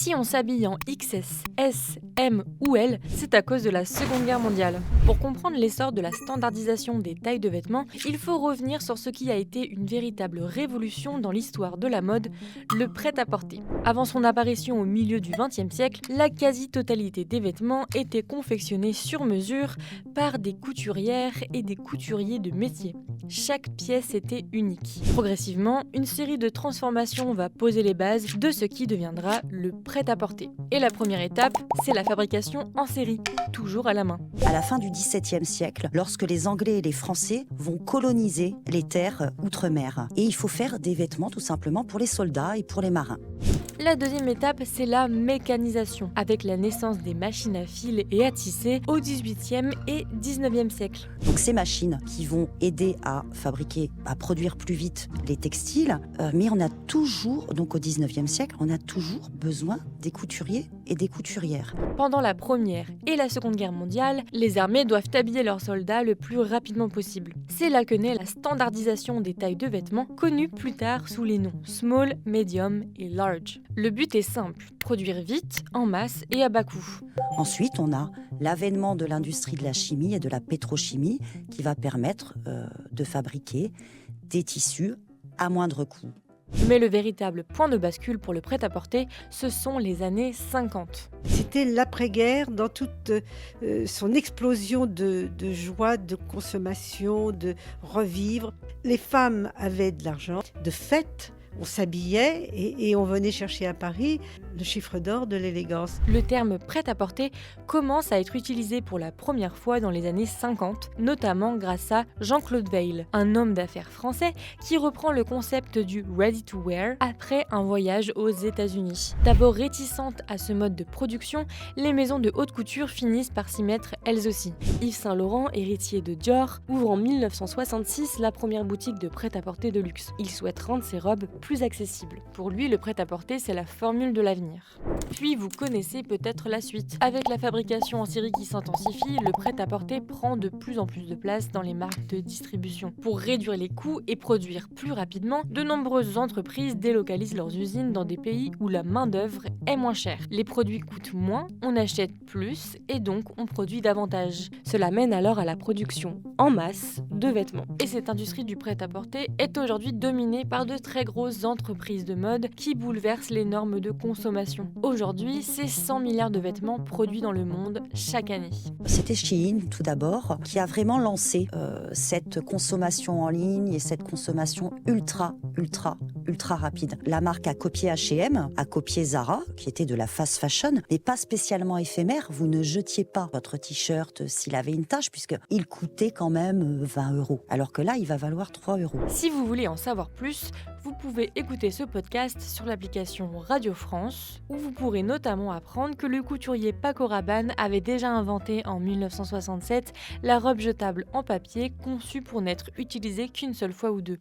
Si on s'habille en XS, S, M ou L, c'est à cause de la Seconde Guerre mondiale. Pour comprendre l'essor de la standardisation des tailles de vêtements, il faut revenir sur ce qui a été une véritable révolution dans l'histoire de la mode, le prêt-à-porter. Avant son apparition au milieu du XXe siècle, la quasi-totalité des vêtements était confectionnée sur mesure par des couturières et des couturiers de métier. Chaque pièce était unique. Progressivement, une série de transformations va poser les bases de ce qui deviendra le prêt-à-porter. Et la première étape, c'est la fabrication en série, toujours à la main. À la fin du XVIIe siècle, lorsque les Anglais et les Français vont coloniser les terres outre-mer. Et il faut faire des vêtements tout simplement pour les soldats et pour les marins. La deuxième étape, c'est la mécanisation, avec la naissance des machines à fil et à tisser au XVIIIe et XIXe siècle. Donc ces machines qui vont aider à fabriquer, à produire plus vite les textiles, mais on a toujours, donc au XIXe siècle, on a toujours besoin des couturiers et des couturières. Pendant la Première et la Seconde Guerre mondiale, les armées doivent habiller leurs soldats le plus rapidement possible. C'est là que naît la standardisation des tailles de vêtements, connue plus tard sous les noms small, medium et large. Le but est simple, produire vite, en masse et à bas coût. Ensuite, on a l'avènement de l'industrie de la chimie et de la pétrochimie qui va permettre de fabriquer des tissus à moindre coût. Mais le véritable point de bascule pour le prêt-à-porter, ce sont les années 50. C'était l'après-guerre dans toute son explosion de joie, de consommation, de revivre. Les femmes avaient de l'argent, de fêtes. On s'habillait et on venait chercher à Paris le chiffre d'or de l'élégance. Le terme prêt-à-porter commence à être utilisé pour la première fois dans les années 50, notamment grâce à Jean-Claude Weil, un homme d'affaires français qui reprend le concept du ready-to-wear après un voyage aux États-Unis. D'abord réticentes à ce mode de production, les maisons de haute couture finissent par s'y mettre elles aussi. Yves Saint Laurent, héritier de Dior, ouvre en 1966 la première boutique de prêt-à-porter de luxe. Il souhaite rendre ses robes plus accessible. Pour lui, le prêt-à-porter, c'est la formule de l'avenir. Puis vous connaissez peut-être la suite. Avec la fabrication en série qui s'intensifie, le prêt-à-porter prend de plus en plus de place dans les marques de distribution. Pour réduire les coûts et produire plus rapidement, de nombreuses entreprises délocalisent leurs usines dans des pays où la main-d'œuvre est moins chère. Les produits coûtent moins, on achète plus et donc on produit davantage. Cela mène alors à la production en masse de vêtements. Et cette industrie du prêt-à-porter est aujourd'hui dominée par de très grosses entreprises de mode qui bouleversent les normes de consommation. Aujourd'hui, c'est 100 milliards de vêtements produits dans le monde chaque année. C'était Shein, tout d'abord, qui a vraiment lancé cette consommation en ligne et cette consommation ultra rapide. La marque a copié H&M, a copié Zara, qui était de la fast fashion, mais pas spécialement éphémère. Vous ne jetiez pas votre t-shirt s'il avait une tache, puisqu'il coûtait quand même 20 €, alors que là, il va valoir 3 €. Si vous voulez en savoir plus, vous pouvez écouter ce podcast sur l'application Radio France, où vous pourrez notamment apprendre que le couturier Paco Rabanne avait déjà inventé en 1967 la robe jetable en papier conçue pour n'être utilisée qu'une seule fois ou deux.